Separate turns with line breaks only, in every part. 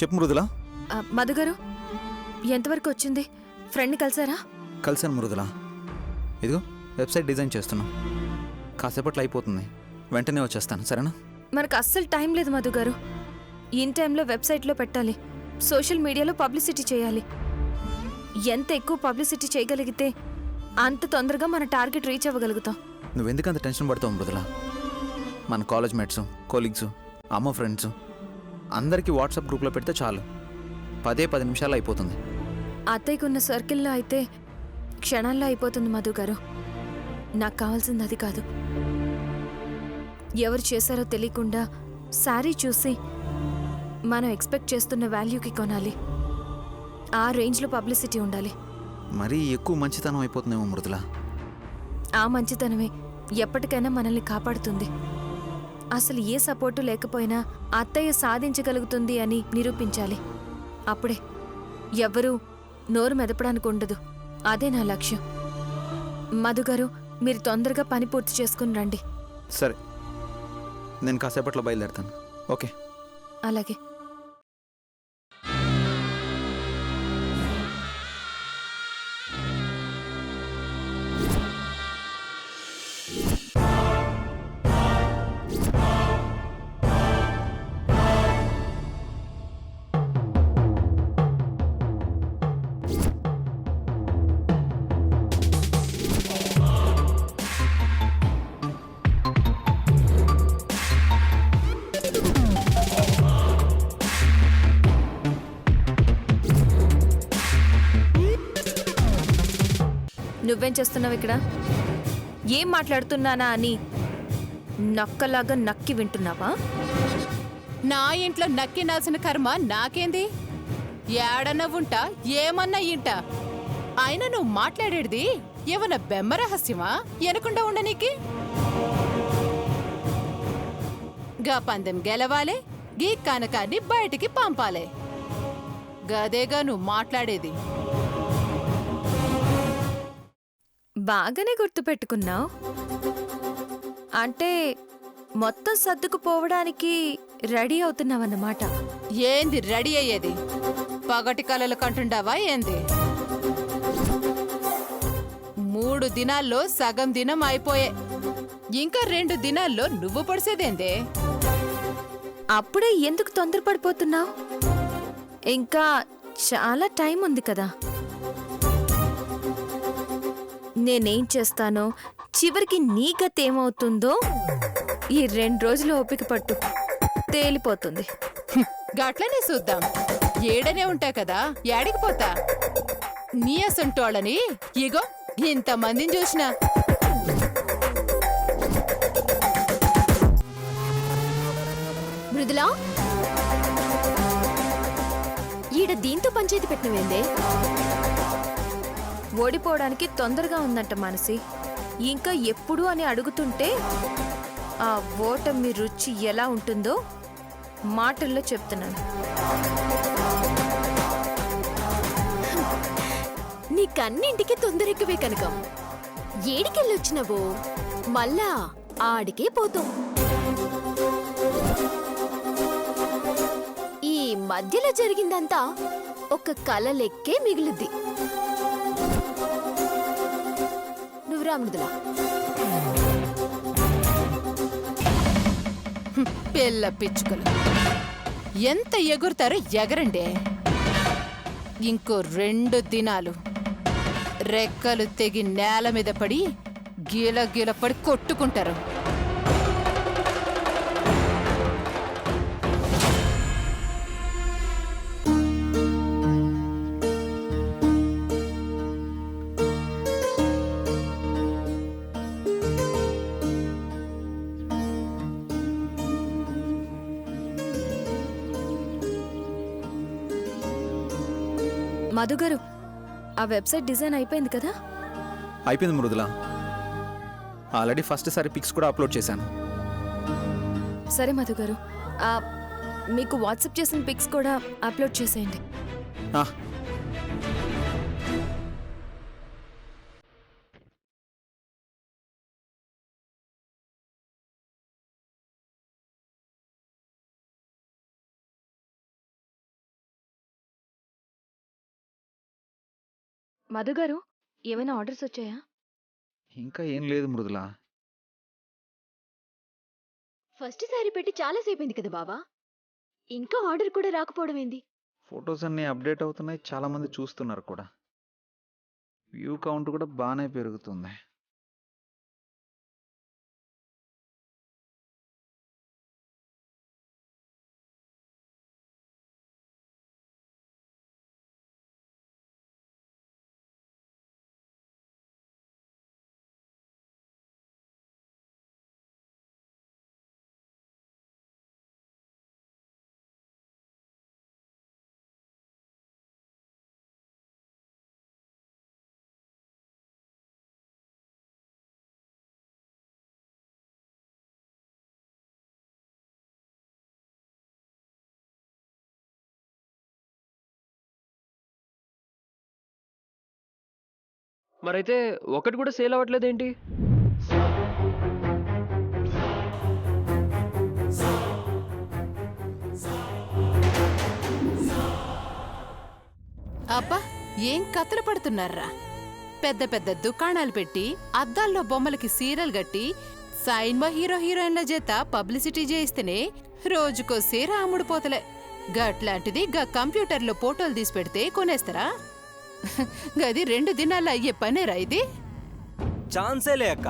చెప్పు మృదులా.
మధు గారు ఎంతవరకు వచ్చింది? ఫ్రెండ్ని కలిసారా?
కలిసాను మృదులా. ఇదిగో వెబ్సైట్ డిజైన్ చేస్తున్నాం. కాసేపట్లో అయిపోతుంది. వెంటనే వచ్చేస్తాను, సరేనా?
మనకు అస్సలు టైం లేదు మధు గారు. ఇన్ టైంలో వెబ్సైట్లో పెట్టాలి, సోషల్ మీడియాలో పబ్లిసిటీ చేయాలి. ఎంత ఎక్కువ పబ్లిసిటీ చేయగలిగితే అంత తొందరగా మన టార్గెట్ రీచ్ అవ్వగలుగుతాం.
నువ్వెందుకు అంత టెన్షన్ పడతావు మృదులా? మన కాలేజ్ మేట్స్, కొలీగ్స్, అమ్మ ఫ్రెండ్స్ అందరికీ వాట్సాప్ గ్రూప్లో పెడితే చాలు, 10 నిమిషాలు అయిపోతుంది.
అత్తయ్యకున్న సర్కిల్లో అయితే క్షణాల్లో అయిపోతుంది మధు గారు. నాకు కావాల్సింది అది కాదు. ఎవరు చేశారో తెలియకుండా శారీ చూసి మనం ఎక్స్పెక్ట్ చేస్తున్న వాల్యూకి కొనాలి. ఆ రేంజ్లో పబ్లిసిటీ ఉండాలి.
మరీ ఎక్కువ మంచితనం అయిపోతుందేమో మృదులా.
ఆ మంచితనమే ఎప్పటికైనా మనల్ని కాపాడుతుంది. అసలు ఏ సపోర్టు లేకపోయినా అత్తయ్య సాధించగలుగుతుంది అని నిరూపించాలి. అప్పుడే ఎవ్వరూ నోరు మెదపడానికి ఉండదు. అదే నా లక్ష్యం. మధుగారు, మీరు తొందరగా పని పూర్తి చేసుకుని రండి.
సరే, నేను కాసేపట్లో బయలుదేరుతాను. ఓకే,
అలాగే. నువ్వేం చేస్తున్నావు ఇక్కడ? ఏం మాట్లాడుతున్నానా అని నక్కలాగా నక్కి వింటున్నావా?
నా ఇంట్లో నక్కినాల్సిన కర్మ నాకేంది? ఏడన్నా ఉంటా, ఏమన్నా ఇంటా. అయినా నువ్వు మాట్లాడేది ఏమన్నా బెమ్మ రహస్యమా ఎనకుండా ఉండనీకి? గా పందెం గెలవాలే, గీ కనకాన్ని బయటికి పంపాలే. గదేగా నువ్వు మాట్లాడేది.
బాగానే గుర్తుపెట్టుకున్నావు. అంటే మొత్తం సర్దుకుపోవడానికి రెడీ అవుతున్నావన్నమాట.
ఏంది రెడీ అయ్యేది? పగటి కలలు కంటుండావా ఏంది? 3 దినాల్లో సగం దినం అయిపోయే. ఇంకా 2 దినాల్లో నువ్వు పడిసేదేందే?
అప్పుడే ఎందుకు తొందరపడిపోతున్నావు? ఇంకా చాలా టైం ఉంది కదా. నేనేం చేస్తానో, చివరికి నీ గత ఏమవుతుందో ఈ 2 రోజులు ఓపిక పట్టు, తేలిపోతుంది.
గట్లనే చూద్దాం. ఏడనే ఉంటా కదా, ఏడికి పోతా? నీ అసంటోళ్ళని ఇగో ఇంతమందిని చూసినా.
మృదులా, ఈడ దీంతో పంచాయతీ పెట్టినవేందే? ఓడిపోవడానికి తొందరగా ఉందంట మనసి. ఇంకా ఎప్పుడు అని అడుగుతుంటే ఆ ఓటమి రుచి ఎలా ఉంటుందో మాటల్లో చెప్తున్నాను.
నీకన్నింటికి తొందరెక్కువే కనుక ఏడికెళ్ళొచ్చినవో మళ్ళా ఆడికే పోతాం. ఈ మధ్యలో జరిగిందంతా ఒక కల లెక్కే మిగులుద్ది. నువ్వురా మృదులా.
పిల్ల పిచ్చుకలు ఎంత ఎగురుతారో ఎగరండే. ఇంకో 2 దినాలు రెక్కలు తెగి నేల మీద పడి గీల పడి కొట్టుకుంటారు.
మధుగారు, ఆ వెబ్సైట్ డిజైన్ అయిపోయింది కదా?
అయిపోయింది మృదులా. ఆల్రెడీ ఫస్ట్ సారి పిక్స్ కూడా అప్లోడ్ చేశాను.
సరే మధుగారు, మీకు వాట్సాప్ చేసిన పిక్స్ కూడా అప్లోడ్ చేసేయండి. మధు గారు ఏమైనా ఆర్డర్స్ వచ్చాయా?
ఇంకా ఏం లేదు మృదుల.
ఫస్ట్ సారీ పెట్టి చాలా సేపైంది కదా బావా, ఇంకా ఆర్డర్ కూడా రాకపోవడం ఏంది?
ఫొటోస్ అన్నీ అప్డేట్ అవుతున్నాయి, చాలామంది చూస్తున్నారు కూడా. వ్యూ కౌంట్ కూడా బాగానే పెరుగుతుంది.
మరైతే ఒకటి కూడా సేల్ అవ్వట్లేదేంటి?
అబ్బా ఏం కథలు పడుతున్నారా? పెద్ద పెద్ద దుకాణాలు పెట్టి అద్దాల్లో బొమ్మలకి సీరలు గట్టి సైన్మా హీరో హీరోయిన్ల చేత పబ్లిసిటీ చేయిస్తేనే రోజుకో సీర అమ్ముడుపోతలే. గట్లాంటిది గా కంప్యూటర్లో ఫోటోలు తీసి పెడితే కొనేస్తారా? గది 2 దినాల్లో అయ్యే పనేరా ఇది?
ఛాన్సేలే అక్క.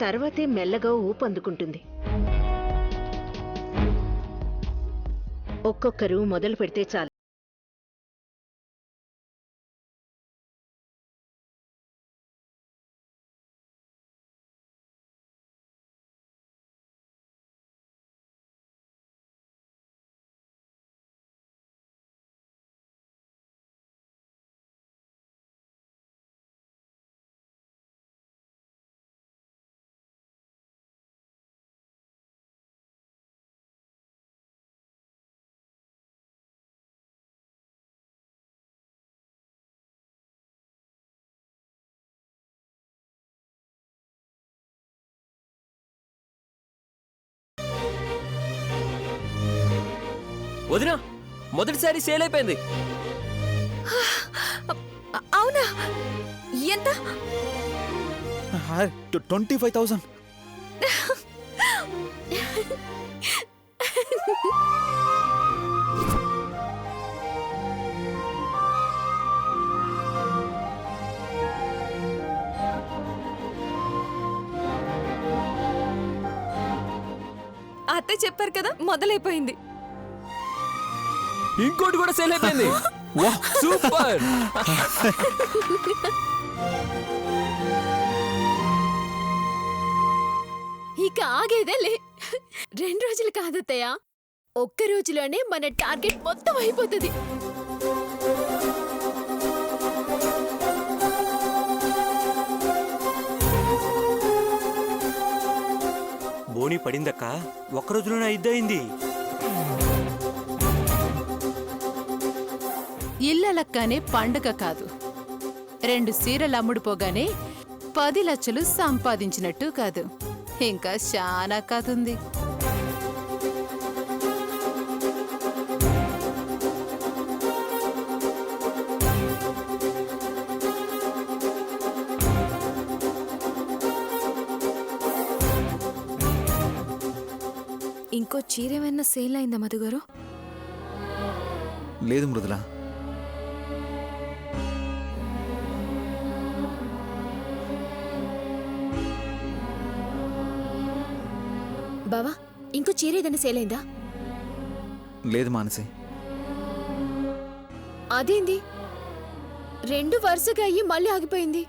తర్వాతే మెల్లగా ఊపందుకుంటుంది. ఒక్కొక్కరు మొదలు పెడితే చాలు.
వదినా, మొదటిసారి సేల్ అయిపోయింది.
అవునా? ఎంత?
25,000.
అత్తే చెప్పారు కదా, మొదలైపోయింది.
ఇంకోటి కూడా సేల్ అయిపోయింది. వాహ్, సూపర్.
ఇక ఆగేదేలే. 2 రోజులు కాదత్తయ్య, ఒక్క రోజులోనే మన టార్గెట్ మొత్తం అయిపోతుంది.
బోని పడిందక్క, ఒక్క రోజులోనే అయిద్దయింది.
ఇల్లలక్కనే పండుగ కాదు. 2 సీరలు అమ్ముడుపోగానే 10 లక్షలు సంపాదించినట్టు కాదు, ఇంకా శానా కథుంది.
ఇంకో చీర ఏమైనా సేల్ అయిందా మధుగారు?
లేదు మృదుల.
బావా ఇంకో చీర ఏదైనా సేల్ అయిందా?
లేదు మానసి.
అదేంది 2 వరుసగా అయ్యి మళ్ళీ ఆగిపోయింది?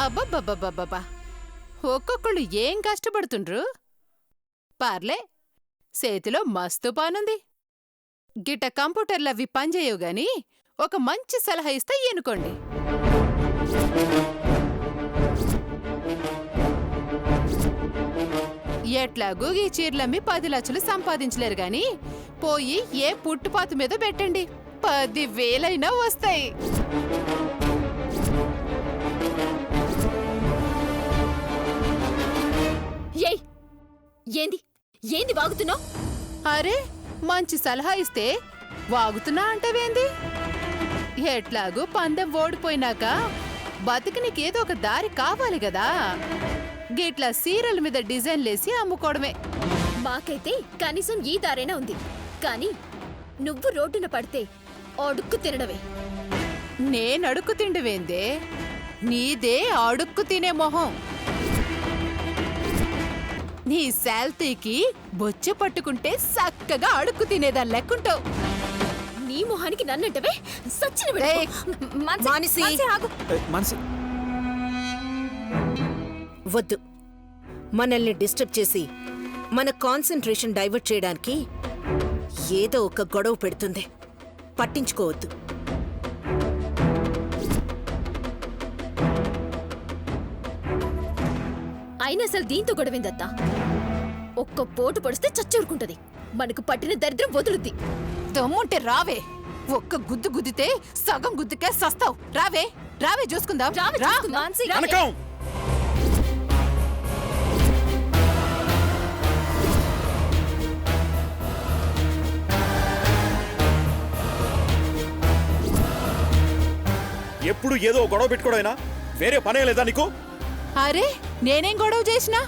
అబ్బబ్బబ్బబ్బబ్బా, ఒక్కొక్కళ్ళు ఏం కష్టపడుతుండ్రు. పార్లే, చేతిలో మస్తు పానుంది. గిట్ట కంప్యూటర్లవి పనిచేయవు గాని ఒక మంచి సలహా ఇస్తే ఎనుకోండి. ఎట్లాగూ ఈ చీరలమ్మి 10 లక్షలు సంపాదించలేరు గాని పోయి ఏ పుట్టుపాతు మీద పెట్టండి, 10,000 వస్తాయి.
ఏయ్ ఏంది ఏంది వాగుతున్నావు?
అరే, మంచి సలహా ఇస్తే వాగుతున్నా అంటవేంది? ఎట్లాగూ పందెం ఓడిపోయినాక బతికినికేదో ఒక దారి కావాలి గదా. గిట్లా సీరియల్ మీద డిజైన్లేసి అమ్ముకోవడమే.
మాకైతే కనీసం ఈ దారైనా ఉంది, కానీ నువ్వు రోడ్డున పడితే అడుక్కు తినడమే.
నేనడుక్కు తిండివేందే? నీదే అడుక్కు తినే మొహం. నీ శాల్తీకి బొచ్చ పట్టుకుంటే సక్కగా అడుక్కు తినేదా లెక్కుంటావు.
నీ మొహానికి నన్నంటవే సచ్చిన
ఏయ్,
మానసి,
మానసి
వద్దు. మనల్ని డిస్టర్బ్ చేసి మన కాన్సంట్రేషన్ డైవర్ట్ చేయడానికి ఏదో ఒక గొడవ పెడుతుంది. పట్టించుకోవద్దు.
అయినా అసలు దీంతో గొడవేందత్తా? ఒక్క పోటు పొడిస్తే చచ్చూరుకుంటది. మనకు పట్టిన దరిద్రం వదులుద్ది.
దమ్ముంటే రావే, ఒక్క గుద్దు గుద్దితే సగం గుద్దుకే సస్తావు. రావే రావే చూసుకుందాం.
రావే
రా.
చూసుకుందాం.
కనకం! ఎప్పుడు ఏదో గొడవ పెట్టుకోవడమేనా? వేరే పనే లేదా నీకు?
అరే, నేనేం గొడవ చేసినా?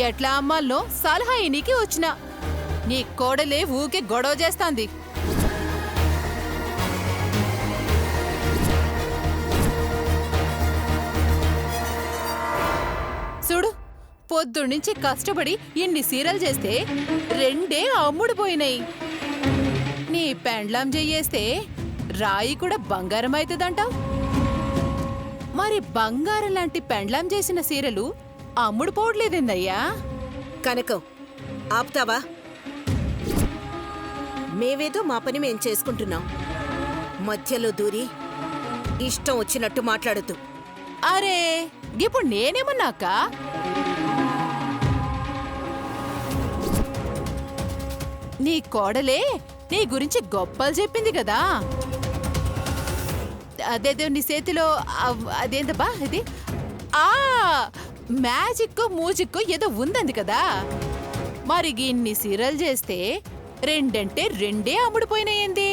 ఎట్లా అమ్మాల్లో సలహా నీకి వచ్చినా. నీ కోడలే ఊకే గొడవ చేస్తాంది. చూడు, పొద్దున్నుంచి కష్టపడి ఇన్ని సీరియల్ చేస్తే 2 అమ్ముడుపోయినాయి. నీ పెండ్లాం చెయ్యేస్తే రాయి కూడా బంగారం అవుతుందంటావు. మరి బంగారం లాంటి పెండ్లాం చేసిన సీరలు అమ్ముడు పోవట్లేదేందయ్యా?
కనకం, ఆపుతావా? మేవేదో మా పని మేం చేసుకుంటున్నాం. మధ్యలో దూరి ఇష్టం వచ్చినట్టు మాట్లాడద్దు.
అరే, ఇప్పుడు నేనేమన్నాక? నీ కోడలే నీ గురించి గొప్పలు చెప్పింది కదా. అదేదో నీ చేతిలో అదేందబ్బా ఇది? మ్యాజిక్ మూజిక్ ఏదో ఉందంది కదా. మరి ఇన్ని సీరియల్ చేస్తే 2 అంటే 2 అమ్ముడుపోయినాయేంది?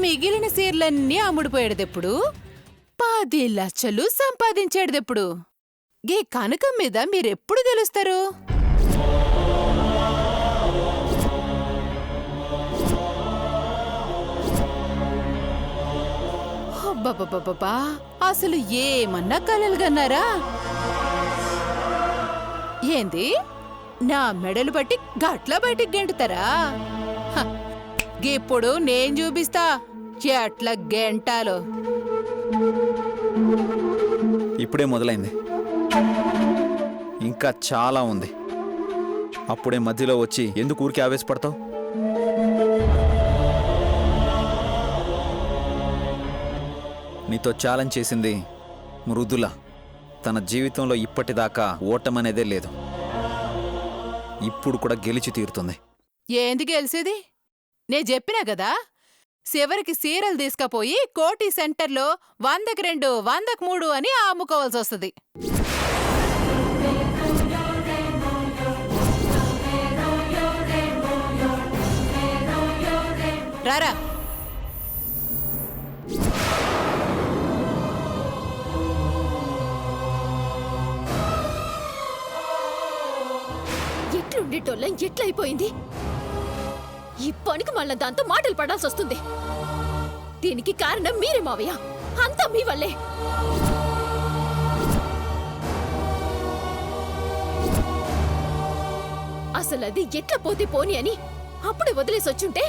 మిగిలిన సీర్లన్నీ అమ్ముడుపోయేదెప్పుడు? 10 లక్షలు సంపాదించేదెప్పుడు? గీ కనకం మీద మీరెప్పుడు గెలుస్తారు? అబ్బబ్బబ్బబ్బా, అసలు ఏమన్నా కలలుగన్నారా ఏంది? నా మెడలు బట్టి గట్ల బయటికి గెంటుతారా? ఇప్పుడు నేను చూపిస్తా ఎట్లా గెంటాలో.
ఇప్పుడే మొదలైంది, ఇంకా చాలా ఉంది. అప్పుడే మధ్యలో వచ్చి ఎందుకు ఊరికి ఆవేశపడతావు? నీతో ఛాలెంజ్ చేసింది మృదుల. తన జీవితంలో ఇప్పటిదాకా ఓటమనేదే లేదు. ఇప్పుడు కూడా గెలిచి తీరుతుంది.
ఏంది గెలిసేది? నే చెప్పినా గదా, చివరికి సీరలు తీసుకపోయి కోటి సెంటర్లో 100కి 2, 100కి 3 అని అమ్ముకోవాల్సి వస్తుంది. రారా.
ఎట్లుండేటోళ్ళ ఎట్లయిపోయింది? ఈ పనికి మళ్ళా దాంతో మాటలు పడాల్సి వస్తుంది. దీనికి కారణం మీరే మావయ్య, అంతా మీ వల్లే. అసలు అది ఎట్లా పోతే పోని అని అప్పుడే వదిలేసి వచ్చుంటే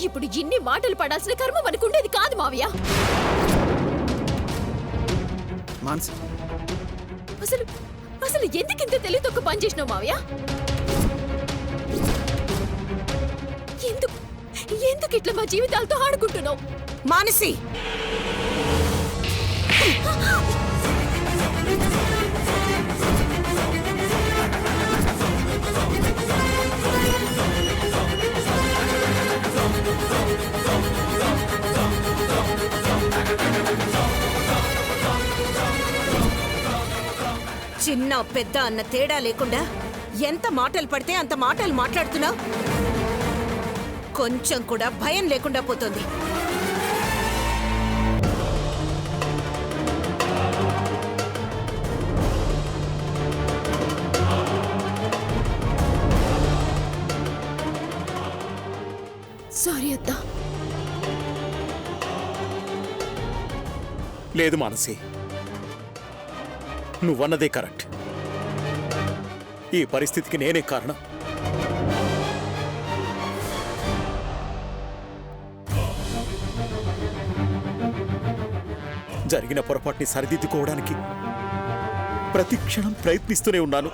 ఇప్పుడు ఇన్ని మాటలు పడాల్సిన కర్మ మనకుండేది కాదు మావయ్య.
మాన్సి,
అసలు అసలు ఎందుకింత తెలివితొక్క పని చేసినావు మావయ్య? ఎందుకు ఇట్లా మా జీవితాలతో ఆడుకుంటున్నావు?
మానసి, చిన్న పెద్ద అన్న తేడా లేకుండా ఎంత మాటలు పడితే అంత మాటలు మాట్లాడుతున్నావు. కొంచెం కూడా భయం లేకుండా పోతుంది.
సారీ అత్తా.
లేదు మానసి, నువ్వన్నదే కరెక్ట్. ఈ పరిస్థితికి నేనే కారణం. జరిగిన పొరపాటుని సరిదిద్దుకోవడానికి ప్రతి క్షణం ప్రయత్నిస్తూనే ఉన్నాను.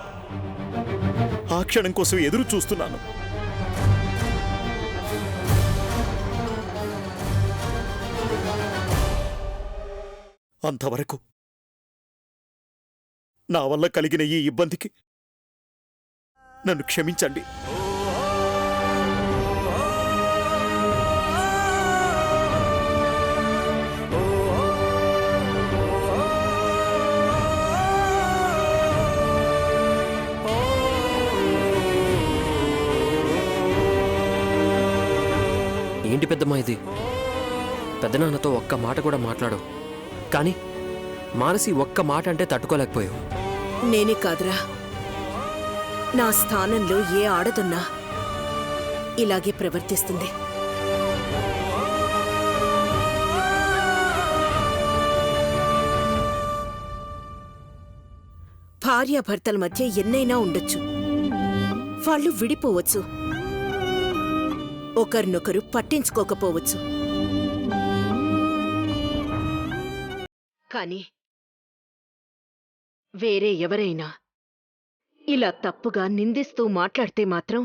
ఆ క్షణం కోసం ఎదురు చూస్తున్నాను. అంతవరకు నా వల్ల కలిగిన ఈ ఇబ్బందికి నన్ను క్షమించండి.
ఏంటి పెద్దమ్మా ఇది? పెద్దనాన్నతో ఒక్క మాట కూడా మాట్లాడు, కానీ మానసి ఒక్క మాట అంటే తట్టుకోలేకపోయావు.
నేనే కాదురా, నా స్థానంలో ఏ ఆడదున్నా ఇలాగే ప్రవర్తిస్తుంది. భార్యాభర్తల మధ్య ఎన్నైనా ఉండొచ్చు, వాళ్ళు విడిపోవచ్చు, ఒకరినొకరు పట్టించుకోకపోవచ్చు. కానీ వేరే ఎవరైనా ఇలా తప్పుగా నిందిస్తూ మాట్లాడితే మాత్రం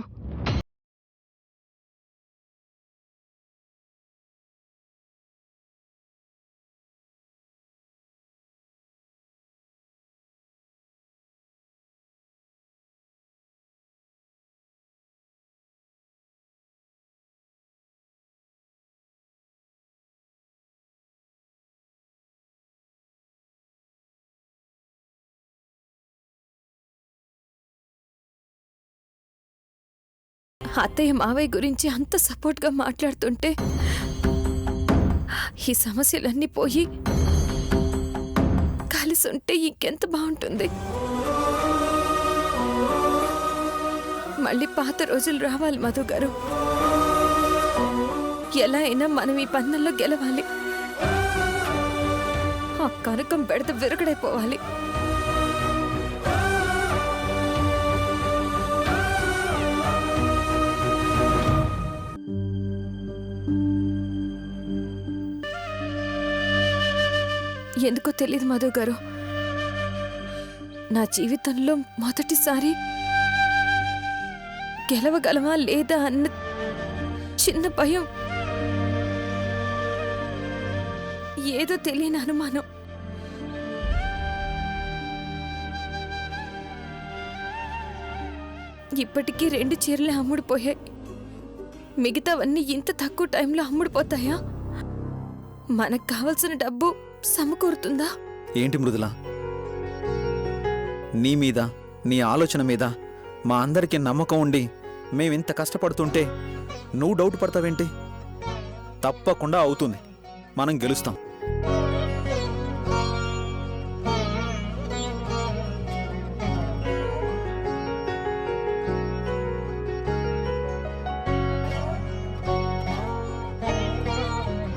అత్తయ్య మావయ్య గురించి అంత సపోర్ట్గా మాట్లాడుతుంటే ఈ సమస్యలన్నీ పోయి కలిసి ఉంటే ఇంకెంత బాగుంటుంది. మళ్ళీ పాత రోజులు రావాలి మధు గారు. ఎలా అయినా మనం ఈ పందెంలో గెలవాలి. ఆ కనకం బెడద విరగడైపోవాలి. ఎందుకో తెలీదు మధు గారు, నా జీవితంలో మొదటిసారి గెలవగలమా లేదా అన్న చిన్న భయం, ఏదో తెలియని అనుమానం. ఇప్పటికీ 2 చీరలే అమ్ముడుపోయాయి. మిగతావన్నీ ఇంత తక్కువ టైంలో అమ్ముడుపోతాయా? మనకు కావలసిన డబ్బు సమకూరుతుందా?
ఏంటి మృదుల, నీ మీద, నీ ఆలోచన మీద మా అందరికీ నమ్మకం ఉండి మేమింత కష్టపడుతుంటే నువ్వు డౌట్ పడతావేంటి? తప్పకుండా అవుతుంది, మనం గెలుస్తాం.